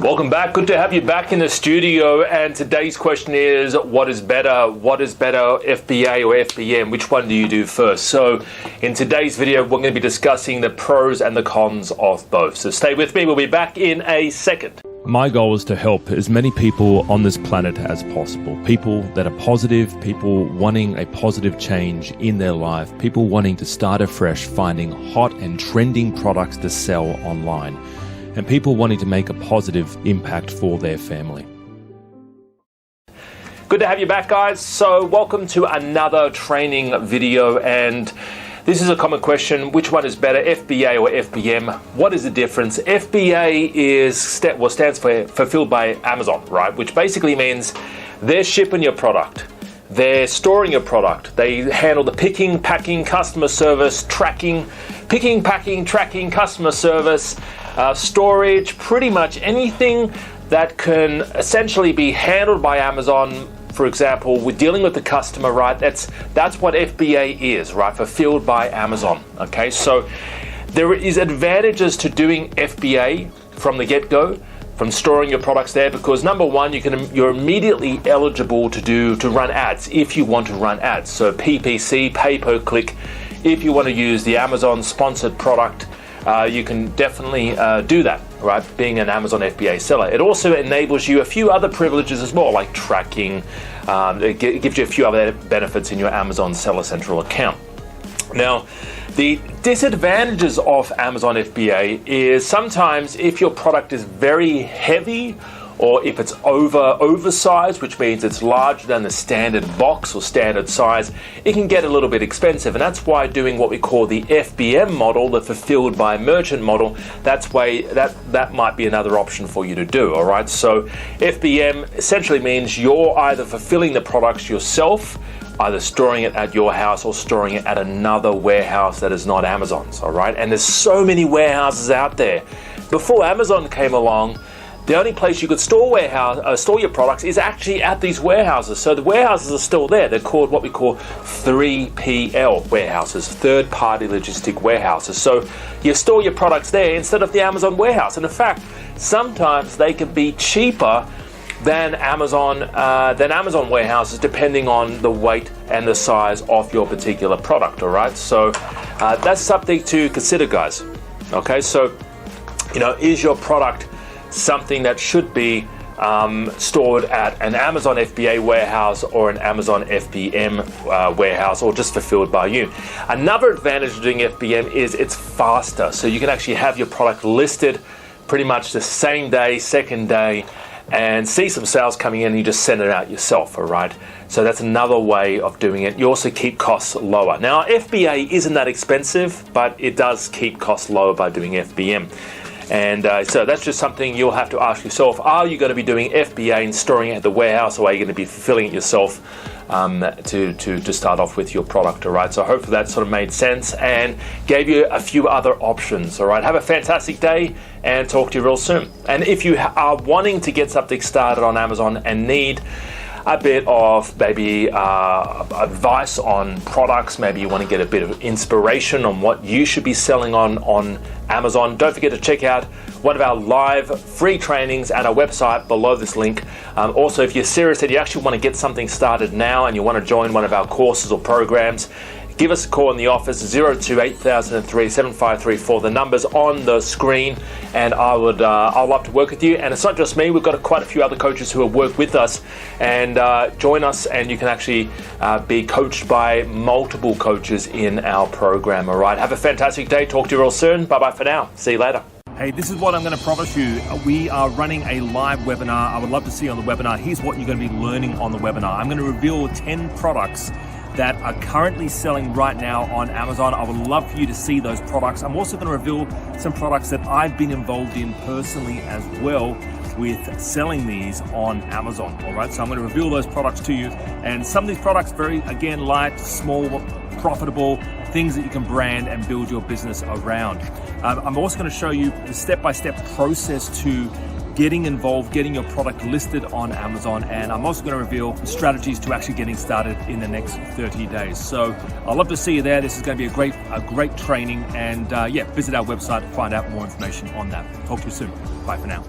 Welcome back. Good to have you back in the studio. And today's question is, what is better? What is better, FBA or FBM? Which one do you do first? So in today's video, we're going to be discussing the pros and the cons of both. So stay with me. We'll be back in a second. My goal is to help as many people on this planet as possible. People that are positive, people wanting a positive change in their life, people wanting to start afresh, finding hot and trending products to sell online, and people wanting to make a positive impact for their family. Good to have you back, guys. So welcome to another training video, and this is a common question: which one is better, FBA or FBM? What is the difference? FBA stands for Fulfilled by Amazon, right? Which basically means they're shipping your product, they're storing your product, they handle the picking, packing, customer service, tracking, picking, packing, tracking, customer service, storage, pretty much anything that can essentially be handled by Amazon. For example, we're dealing with the customer, right? That's what FBA is, right? Fulfilled by Amazon. Okay, so there is advantages to doing FBA from the get-go, from storing your products there, because number one, you're immediately eligible to run ads if you want to run ads. So PPC, pay per click. If you want to use the Amazon sponsored product, you can definitely do that, right? Being an Amazon FBA seller. It also enables you a few other privileges as well, like tracking. It gives you a few other benefits in your Amazon Seller Central account. Now, the disadvantages of Amazon FBA is sometimes if your product is very heavy, or if it's oversized, which means it's larger than the standard box or standard size, it can get a little bit expensive. And that's why doing what we call the FBM model, the Fulfilled by Merchant model, that might be another option for you to do, all right? So FBM essentially means you're either fulfilling the products yourself, either storing it at your house or storing it at another warehouse that is not Amazon's, all right? And there's so many warehouses out there. Before Amazon came along, the only place you could store your products is actually at these warehouses. So the warehouses are still there. They're called what we call 3PL warehouses, third-party logistic warehouses. So you store your products there instead of the Amazon warehouse. And in fact, sometimes they can be cheaper than Amazon warehouses, depending on the weight and the size of your particular product. All right. So that's something to consider, guys. Okay. So is your product something that should be stored at an Amazon FBA warehouse or an Amazon FBM warehouse, or just fulfilled by you? Another advantage of doing FBM is it's faster. So you can actually have your product listed pretty much the same day, second day, and see some sales coming in, and you just send it out yourself, all right? So that's another way of doing it. You also keep costs lower. Now, FBA isn't that expensive, but it does keep costs lower by doing FBM. And so that's just something you'll have to ask yourself. Are you going to be doing FBA and storing it at the warehouse, or are you going to be fulfilling it yourself to start off with your product, all right? So hopefully that sort of made sense and gave you a few other options, all right? Have a fantastic day and talk to you real soon. And if you are wanting to get something started on Amazon and need a bit of maybe advice on products, maybe you want to get a bit of inspiration on what you should be selling on Amazon, don't forget to check out one of our live free trainings at our website below this link. Also, if you're serious and you actually want to get something started now and you want to join one of our courses or programs, give us a call in the office, 02-8003-7534. The number's on the screen, and I'd love to work with you. And it's not just me, we've got quite a few other coaches who have worked with us, and join us, and you can actually be coached by multiple coaches in our program, all right? Have a fantastic day. Talk to you real soon. Bye-bye for now. See you later. Hey, this is what I'm going to promise you. We are running a live webinar. I would love to see you on the webinar. Here's what you're going to be learning on the webinar. I'm going to reveal 10 products that are currently selling right now on Amazon. I would love for you to see those products. I'm also going to reveal some products that I've been involved in personally as well with selling these on Amazon. All right, so I'm going to reveal those products to you, and some of these products very, again, light, small, profitable, things that you can brand and build your business around. I'm also going to show you the step-by-step process to getting involved, getting your product listed on Amazon, and I'm also going to reveal strategies to actually getting started in the next 30 days. So I'd love to see you there. This is going to be a great training, and visit our website to find out more information on that. Talk to you soon. Bye for now.